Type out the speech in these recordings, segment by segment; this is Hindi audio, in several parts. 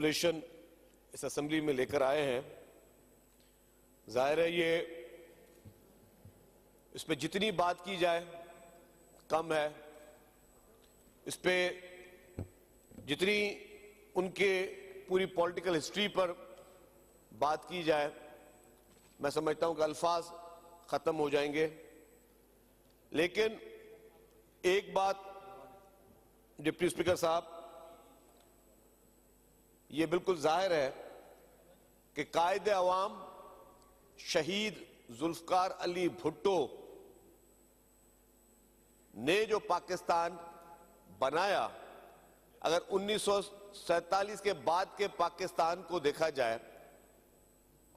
रेजोल्यूशन इस असेंबली में लेकर आए हैं, जाहिर है ये इस पे जितनी बात की जाए कम है। इस पे जितनी उनके पूरी पॉलिटिकल हिस्ट्री पर बात की जाए, मैं समझता हूं कि अल्फाज खत्म हो जाएंगे। लेकिन एक बात डिप्टी स्पीकर साहब, ये बिल्कुल जाहिर है कि कायदे अवाम शहीद जुल्फकार अली भुट्टो ने जो पाकिस्तान बनाया, अगर 1947 के बाद के पाकिस्तान को देखा जाए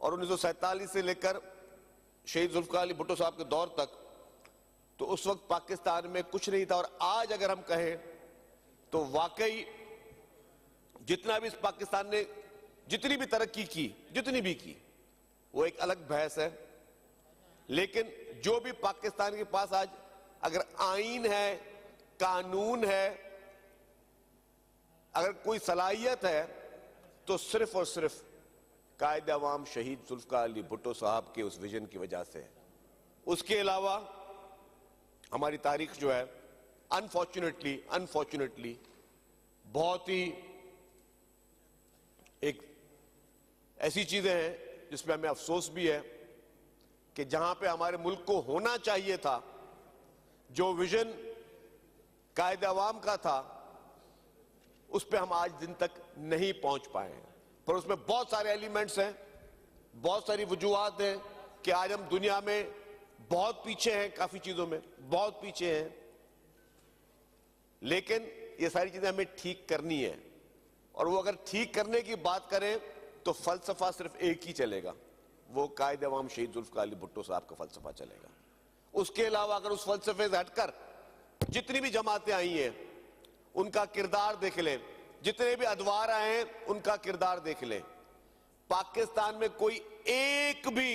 और 1947 से लेकर शहीद जुल्फकार अली भुट्टो साहब के दौर तक, तो उस वक्त पाकिस्तान में कुछ नहीं था। और आज अगर हम कहें तो वाकई जितना भी इस पाकिस्तान ने जितनी भी तरक्की की, जितनी भी की, वो एक अलग बहस है। लेकिन जो भी पाकिस्तान के पास आज अगर आईन है, कानून है, अगर कोई सलाहियत है, तो सिर्फ और सिर्फ कायदे अवाम शहीद जुल्फकार अली भुट्टो साहब के उस विजन की वजह से है। उसके अलावा हमारी तारीख जो है अनफॉर्चुनेटली बहुत ही एक ऐसी चीजें हैं जिसमें हमें अफसोस भी है कि जहां पे हमारे मुल्क को होना चाहिए था, जो विजन कायदे अवाम का था, उस पे हम आज दिन तक नहीं पहुंच पाए हैं। पर उसमें बहुत सारे एलिमेंट्स हैं, बहुत सारी वजूहात हैं कि आज हम दुनिया में बहुत पीछे हैं, काफी चीजों में बहुत पीछे हैं। लेकिन ये सारी चीजें हमें ठीक करनी है, और वो अगर ठीक करने की बात करें तो फलसफा सिर्फ एक ही चलेगा, वो कायदे अवाम शहीद जुल्फकार अली भुट्टो साहब का फलसफा चलेगा। उसके अलावा अगर उस फलसफे से हटकर जितनी भी जमातें आई हैं उनका किरदार देख लें, जितने भी अदवार आए हैं उनका किरदार देख लें, पाकिस्तान में कोई एक भी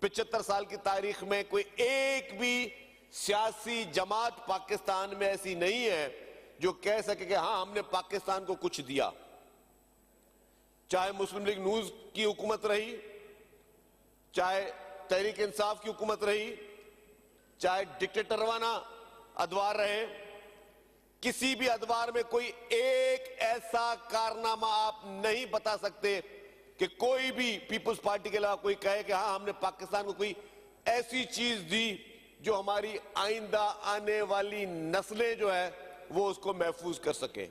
75 साल की तारीख में कोई एक भी सियासी जमात पाकिस्तान में ऐसी नहीं है जो कह सके कि हां हमने पाकिस्तान को कुछ दिया। चाहे मुस्लिम लीग नून की हुकूमत रही, चाहे तहरीक इंसाफ की हुकूमत रही, चाहे डिक्टेटरवाना अदवार रहे, किसी भी अदवार में कोई एक ऐसा कारनामा आप नहीं बता सकते कि कोई भी पीपुल्स पार्टी के अलावा कोई कहे कि हां हमने पाकिस्तान को कोई ऐसी चीज दी जो हमारी आइंदा आने वाली नस्लें जो है वो उसको महफूज कर सके।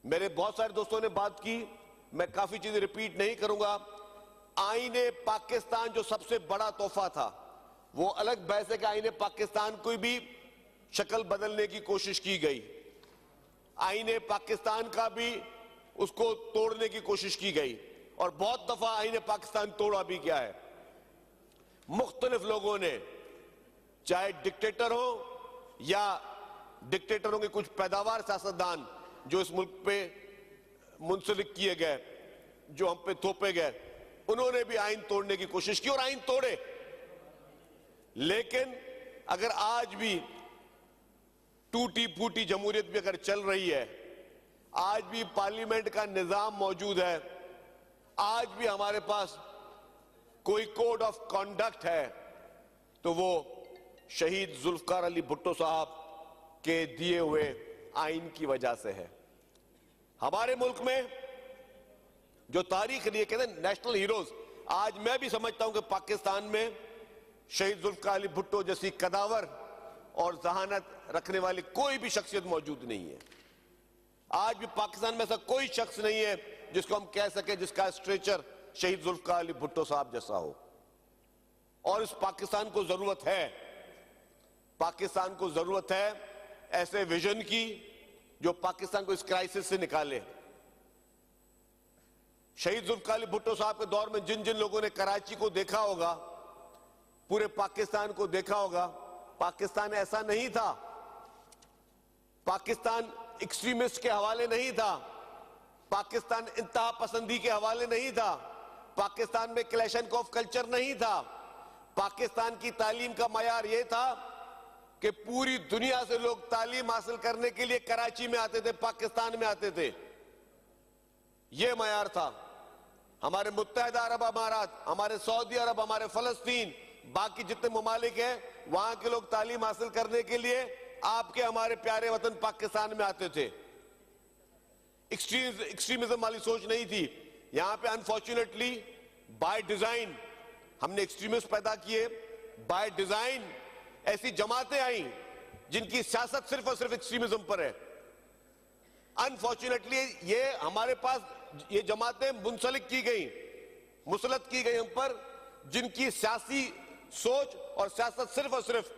मेरे बहुत सारे दोस्तों ने बात की, मैं काफी चीजें रिपीट नहीं करूंगा। आईने पाकिस्तान जो सबसे बड़ा तोहफा था, वो अलग बहस है कि आईने पाकिस्तान को भी शक्ल बदलने की कोशिश की गई, आईने पाकिस्तान का भी उसको तोड़ने की कोशिश की गई, और बहुत दफा आईने पाकिस्तान तोड़ा भी गया है। मुख्तलिफ लोगों ने, चाहे डिक्टेटर हो या डिक्टेटरों के कुछ पैदावार सियासतदान जो इस मुल्क पे मुंसलिक किए गए, जो हम पे थोपे गए, उन्होंने भी आईन तोड़ने की कोशिश की और आईन तोड़े। लेकिन अगर आज भी टूटी फूटी जमहूरियत भी अगर चल रही है, आज भी पार्लियामेंट का निजाम मौजूद है, आज भी हमारे पास कोई कोड ऑफ कॉन्डक्ट है, तो वो शहीद जुल्फकार अली भुट्टो साहब के दिए हुए आईन की वजह से है। हमारे मुल्क में जो तारीख रही है, कहते हैं नेशनल हीरोज, आज मैं भी समझता हूं कि पाकिस्तान में शहीद जुल्फकार अली भुट्टो जैसी कदावर और जहानत रखने वाली कोई भी शख्सियत मौजूद नहीं है। आज भी पाकिस्तान में ऐसा कोई शख्स नहीं है जिसको हम कह सके जिसका स्ट्रेचर शहीद जुल्फकार अली भुट्टो साहब जैसा हो। और इस पाकिस्तान को जरूरत है, पाकिस्तान को जरूरत है ऐसे विजन की जो पाकिस्तान को इस क्राइसिस से निकाले। शहीद जुल्फकार अली भुट्टो साहब के दौर में जिन जिन लोगों ने कराची को देखा होगा, पूरे पाकिस्तान को देखा होगा, पाकिस्तान ऐसा नहीं था, पाकिस्तान एक्सट्रीमिस्ट के हवाले नहीं था, पाकिस्तान इंतहा पसंदी के हवाले नहीं था, पाकिस्तान में क्लैश ऑफ कल्चर नहीं था। पाकिस्तान की तालीम का मयार यह था कि पूरी दुनिया से लोग तालीम हासिल करने के लिए कराची में आते थे, पाकिस्तान में आते थे। ये मयार था। हमारे मुत्तहिदा अरब अमारात, हमारे सऊदी अरब, हमारे फलस्तीन, बाकी जितने ममालिक हैं, वहां के लोग तालीम हासिल करने के लिए आपके हमारे प्यारे वतन पाकिस्तान में आते थे। एक्सट्रीमिज्म वाली सोच नहीं थी। यहां पे अनफॉर्चुनेटली बाय डिजाइन हमने एक्सट्रीमिस्ट पैदा किए। बाय डिजाइन ऐसी जमातें आई जिनकी सियासत सिर्फ और सिर्फ एक्सट्रीमिज्म पर है। अनफॉर्चुनेटली ये हमारे पास ये जमातें मुंसलिक की गई, मुसलत की गई हम पर, जिनकी सियासी सोच और सियासत सिर्फ और सिर्फ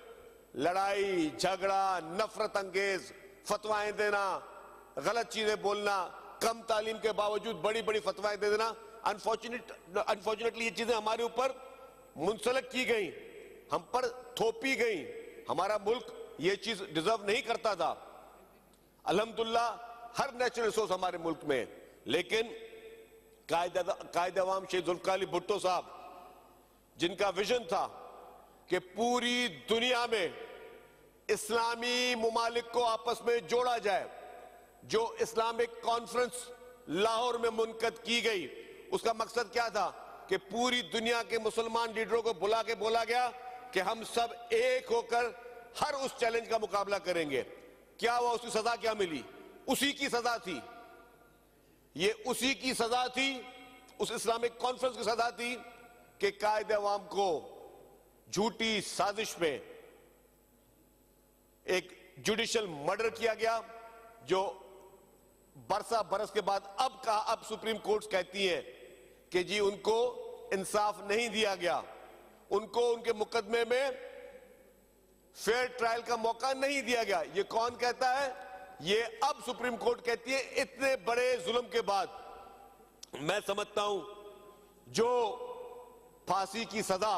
लड़ाई झगड़ा, नफरत अंगेज फतवाएं देना, गलत चीजें बोलना, कम तालीम के बावजूद बड़ी बड़ी फतवाएं दे देना। अनफॉर्चुनेटली ये चीजें हमारे ऊपर मुंसलिक की गई, हम पर थोपी गई। हमारा मुल्क ये चीज डिजर्व नहीं करता था। अल्हम्दुलिल्लाह हर नेचुरल रिसोर्स हमारे मुल्क में, लेकिन कायद अवाम शेख जुल्फिकार अली भुट्टो साहब, जिनका विजन था कि पूरी दुनिया में इस्लामी मुमालिक को आपस में जोड़ा जाए, जो इस्लामिक कॉन्फ्रेंस लाहौर में मुनक़द की गई, उसका मकसद क्या था कि पूरी दुनिया के मुसलमान लीडरों को बुला के बोला गया कि हम सब एक होकर हर उस चैलेंज का मुकाबला करेंगे। क्या हुआ? उसकी सजा क्या मिली? उसी की सजा थी, ये उसी की सजा थी, उस इस्लामिक कॉन्फ्रेंस की सजा थी कि कायदे अवाम को झूठी साजिश में एक जुडिशियल मर्डर किया गया, जो बरस के बाद अब सुप्रीम कोर्ट कहती है कि जी उनको इंसाफ नहीं दिया गया, उनको उनके मुकदमे में फेयर ट्रायल का मौका नहीं दिया गया। ये कौन कहता है? ये अब सुप्रीम कोर्ट कहती है। इतने बड़े जुल्म के बाद मैं समझता हूं जो फांसी की सजा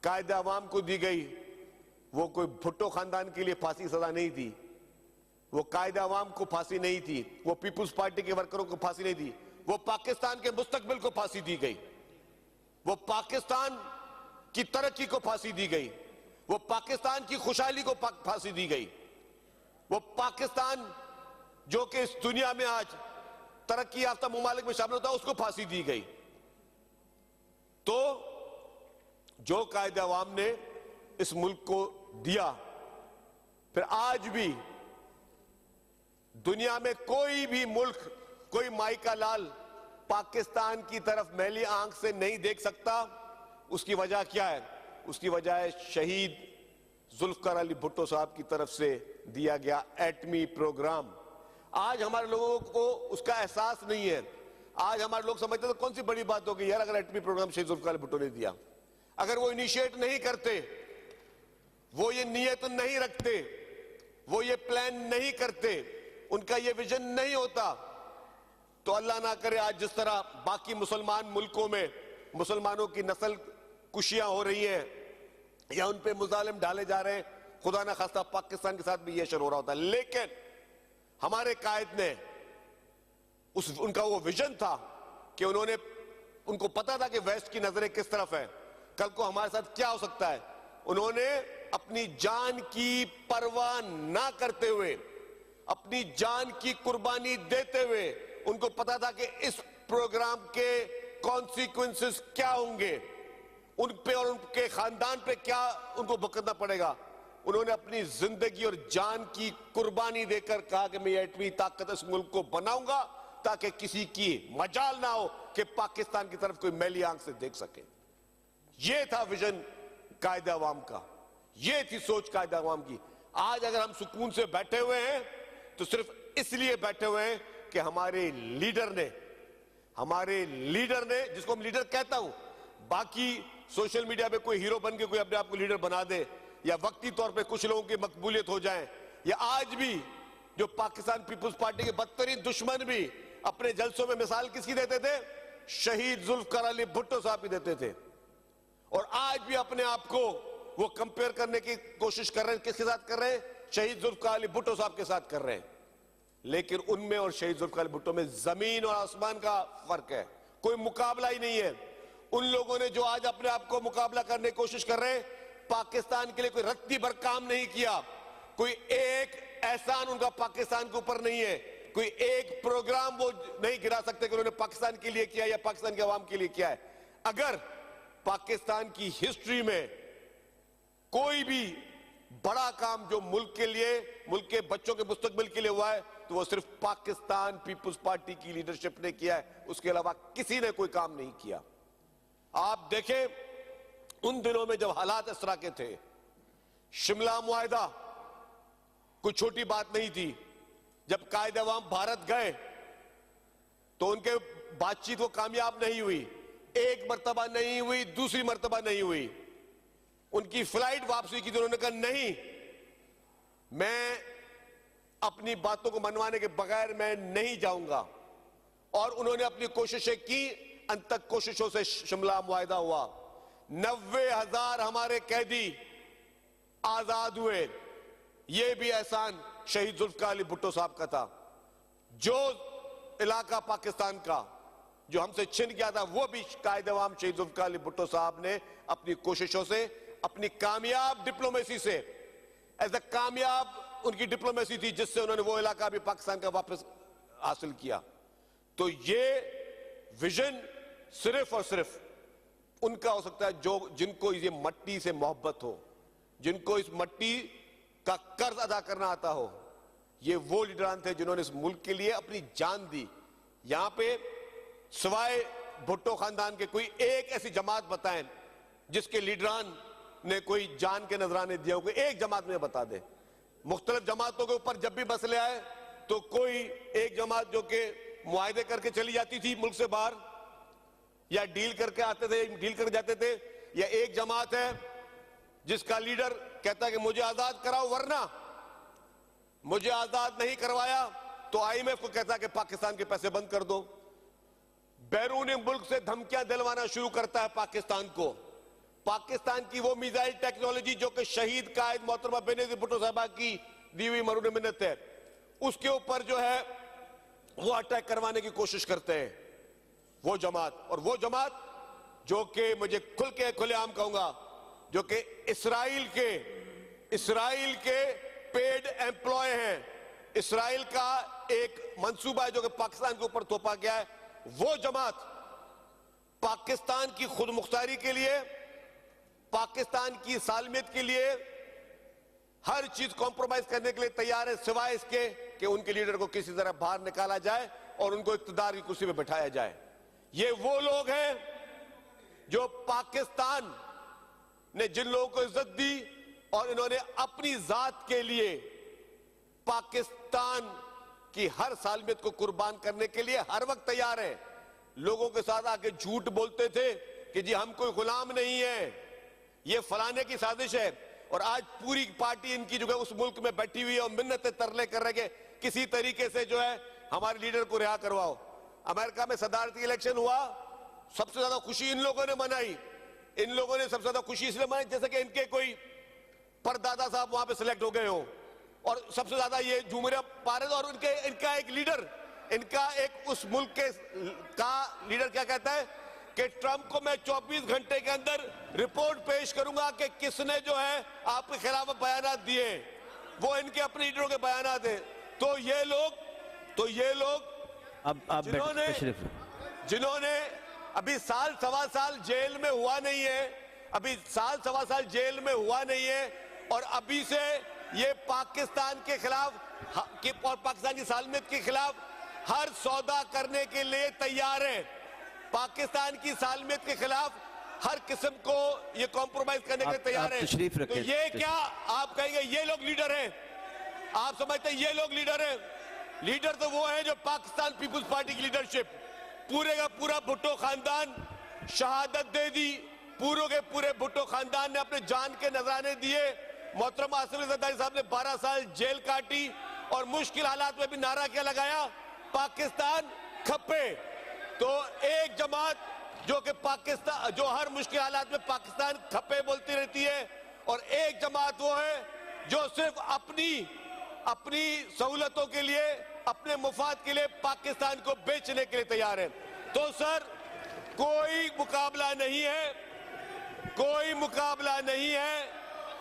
कायदे अवाम को दी गई, वो कोई भुट्टो खानदान के लिए फांसी सजा नहीं थी, वो कायदे अवाम को फांसी नहीं थी, वो पीपुल्स पार्टी के वर्करों को फांसी नहीं थी, वो पाकिस्तान के मुस्तकबिल को फांसी दी गई, वो पाकिस्तान की तरक्की को फांसी दी गई, वो पाकिस्तान की खुशहाली को फांसी दी गई, वो पाकिस्तान जो कि इस दुनिया में आज तरक्की याफ्ता मुमालिक में शामिल होता है, उसको फांसी दी गई। तो जो कायदे अवाम ने इस मुल्क को दिया, फिर आज भी दुनिया में कोई भी मुल्क, कोई माई का लाल पाकिस्तान की तरफ मैली आंख से नहीं देख सकता। उसकी वजह क्या है? उसकी वजह है शहीद जुल्फिकार अली भुट्टो साहब की तरफ से दिया गया एटमी प्रोग्राम। आज हमारे लोगों को उसका एहसास नहीं है। आज हमारे लोग समझते तो कौन सी बड़ी बात हो गई यार, अगर एटमी प्रोग्राम शहीद जुल्फिकार अली भुट्टो ने दिया। अगर वो इनिशिएट नहीं करते, वो ये नियत नहीं रखते, वो ये प्लान नहीं करते, उनका ये विजन नहीं होता, तो अल्लाह ना करे आज जिस तरह बाकी मुसलमान मुल्कों में मुसलमानों की नस्ल कुशियां हो रही हैं या उन पे मुजालिम डाले जा रहे हैं, खुदा ना खास्ता पाकिस्तान के साथ भी ये शुरू हो रहा होता। लेकिन हमारे कायद ने उनका वो विजन था कि उनको पता था कि वेस्ट की नजरें किस तरफ है, कल को हमारे साथ क्या हो सकता है। उन्होंने अपनी जान की परवाह ना करते हुए, अपनी जान की कुर्बानी देते हुए, उनको पता था कि इस प्रोग्राम के कॉन्सिक्वेंसेस क्या होंगे, उन पे और उनके खानदान पे क्या उनको भुगतना पड़ेगा। उन्होंने अपनी जिंदगी और जान की कुर्बानी देकर कहा कि मैं एटमी ताकत इस मुल्क को बनाऊंगा ताकि किसी की मजाल ना हो कि पाकिस्तान की तरफ कोई मैली आंख से देख सके। यह था विजन कायदे अवाम का, यह थी सोच कायदे अवाम की। आज अगर हम सुकून से बैठे हुए हैं तो सिर्फ इसलिए बैठे हुए हैं कि हमारे लीडर ने, जिसको हम लीडर कहता हूं, बाकी सोशल मीडिया पे कोई हीरो बन के कोई अपने आप को लीडर बना दे, या वक्ती तौर पे कुछ लोगों की मकबूलियत हो जाए, या आज भी जो पाकिस्तान पीपुल्स पार्टी के बदतरीन दुश्मन भी अपने जलसों में मिसाल किसकी देते थे? शहीद जुल्फिकार अली भुट्टो साहब की देते थे। और आज भी अपने आप को वो कंपेयर करने की कोशिश कर रहे हैं। किसके साथ कर रहे हैं? शहीद जुल्फिकार अली भुट्टो साहब के साथ कर रहे हैं। लेकिन उनमें और शहीद जुल्फिकार अली भुट्टो में जमीन और आसमान का फर्क है, कोई मुकाबला ही नहीं है। उन लोगों ने जो आज अपने आप को मुकाबला करने की कोशिश कर रहे हैं, पाकिस्तान के लिए कोई रत्ती भर काम नहीं किया, कोई एक एहसान उनका पाकिस्तान के ऊपर नहीं है। कोई एक प्रोग्राम वो नहीं गिरा सकते कि उन्होंने पाकिस्तान के लिए किया या पाकिस्तान के अवाम के लिए किया है। अगर पाकिस्तान की हिस्ट्री में कोई भी बड़ा काम जो मुल्क के लिए, मुल्क के बच्चों के मुस्तकबिल के लिए हुआ है, तो वो सिर्फ पाकिस्तान पीपुल्स पार्टी की लीडरशिप ने किया है। उसके अलावा किसी ने कोई काम नहीं किया। आप देखें उन दिनों में जब हालात इस तरह के थे, शिमला मुआहदा कोई छोटी बात नहीं थी। जब कायदे अवाम भारत गए तो उनके बातचीत वो कामयाब नहीं हुई, एक मर्तबा नहीं हुई, दूसरी मर्तबा नहीं हुई। उनकी फ्लाइट वापसी की तो उन्होंने कहा नहीं, मैं अपनी बातों को मनवाने के बगैर मैं नहीं जाऊंगा। और उन्होंने अपनी कोशिशें की, अंत तक कोशिशों से शिमला मुआहदा हुआ। 90,000 हमारे कैदी आजाद हुए। यह भी एहसान शहीद जुल्फकार अली भुट्टो साहब का था। जो इलाका पाकिस्तान का जो हमसे छिन गया था, वो भी कायदे अवाम शहीद जुल्फकार अली भुट्टो साहब ने अपनी कोशिशों से, अपनी कामयाब डिप्लोमेसी से, एज अ कामयाब उनकी डिप्लोमेसी थी जिससे उन्होंने वो इलाका भी पाकिस्तान का वापस हासिल किया। तो ये विजन सिर्फ और सिर्फ उनका हो सकता है जो जिनको ये मट्टी से मोहब्बत हो, जिनको इस मट्टी का कर्ज अदा करना आता हो। ये वो लीडरान थे जिन्होंने इस मुल्क के लिए अपनी जान दी। यहां पे सिवाय भुट्टो खानदान के कोई एक ऐसी जमात बताएं जिसके लीडरान ने कोई जान के नजराने दिया हो, कोई एक जमात में बता दे। मुख्तलिफ जमातों के ऊपर जब भी मसले आए तो कोई एक जमात जो कि मुआहदे करके चली जाती थी मुल्क से बाहर, या डील करके आते थे, डील करके जाते थे, या एक जमात है जिसका लीडर कहता है कि मुझे आजाद कराओ, वरना मुझे आजाद नहीं करवाया तो IMF को कहता है कि पाकिस्तान के पैसे बंद कर दो। बैरूनी मुल्क से धमकियां दिलवाना शुरू करता है पाकिस्तान को। पाकिस्तान की वो मिसाइल टेक्नोलॉजी जो कि शहीद कायद मोहतरमा बेनजीर भुट्टो साहबा की दी हुई मरून मिन्नत है, उसके ऊपर जो है वो अटैक करवाने की कोशिश करते हैं वो जमात। और वो जमात जो कि मुझे खुलेआम कहूंगा, जो कि इसराइल के पेड एम्प्लॉय हैं। इसराइल का एक मंसूबा है जो कि पाकिस्तान के ऊपर थोपा गया है। वो जमात पाकिस्तान की खुद मुख्तारी के लिए, पाकिस्तान की सालमियत के लिए हर चीज कॉम्प्रोमाइज करने के लिए तैयार है, सिवाय इसके कि उनके लीडर को किसी तरह बाहर निकाला जाए और उनको इक्तदार की कुर्सी पे बैठाया जाए। ये वो लोग हैं जो पाकिस्तान ने जिन लोगों को इज्जत दी और इन्होंने अपनी जात के लिए पाकिस्तान की हर सालमियत को कुर्बान करने के लिए हर वक्त तैयार है। लोगों के साथ आके झूठ बोलते थे कि जी हम कोई गुलाम नहीं है, ये फलाने की साजिश है। और आज पूरी पार्टी इनकी जो है उस मुल्क में बैठी हुई है और मिन्नतें तरले कर रहे हैं किसी तरीके से जो है हमारे लीडर को रिहा करवाओ। अमेरिका में सदारती इलेक्शन हुआ, सबसे ज्यादा खुशी इन लोगों ने मनाई। इन लोगों ने सबसे ज्यादा खुशी इसलिए मनाई जैसे कि इनके कोई परदादा साहब वहां पे सिलेक्ट हो गए हो, और सबसे ज्यादा ये झूमरिया पा रहे थे। और इनका एक लीडर, इनका एक उस मुल्क का लीडर क्या कहता है कि ट्रंप को मैं 24 घंटे के अंदर रिपोर्ट पेश करूंगा कि किसने जो है आपके खिलाफ बयानात दिए। वो इनके अपने लीडरों के बयानात हैं। तो ये लोग जिन्होंने अभी साल सवा साल जेल में हुआ नहीं है, अभी साल सवा साल जेल में हुआ नहीं है, और अभी से ये पाकिस्तान के खिलाफ और पाकिस्तान की सालमियत के खिलाफ हर सौदा करने के लिए तैयार है। पाकिस्तान की सालमियत के खिलाफ हर किस्म को ये कॉम्प्रोमाइज करने के लिए तैयार है। तो ये क्या आप कहेंगे ये लोग लीडर हैं? आप समझते हैं ये लोग लीडर हैं? लीडर तो वो है जो पाकिस्तान पीपुल्स पार्टी की लीडरशिप, पूरे का पूरा भुट्टो खानदान शहादत दे दी। पूरे के पूरे भुट्टो खानदान ने अपने जान के नजराने दिए। मोहतरमा आसिफ अली जरदारी साहब ने 12 साल जेल काटी और मुश्किल हालात में भी नारा क्या लगाया, पाकिस्तान खप्पे। तो एक जमात जो कि पाकिस्तान, जो हर मुश्किल हालात में पाकिस्तान खप्पे बोलती रहती है, और एक जमात वो है जो सिर्फ अपनी सहूलतों के लिए, अपने मुफाद के लिए पाकिस्तान को बेचने के लिए तैयार है। तो सर कोई मुकाबला नहीं है।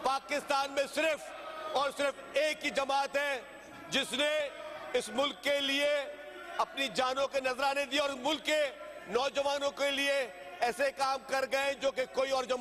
पाकिस्तान में सिर्फ और सिर्फ एक ही जमात है जिसने इस मुल्क के लिए अपनी जानों के नजराने दिए और मुल्क के नौजवानों के लिए ऐसे काम कर गए जो कि कोई और जमात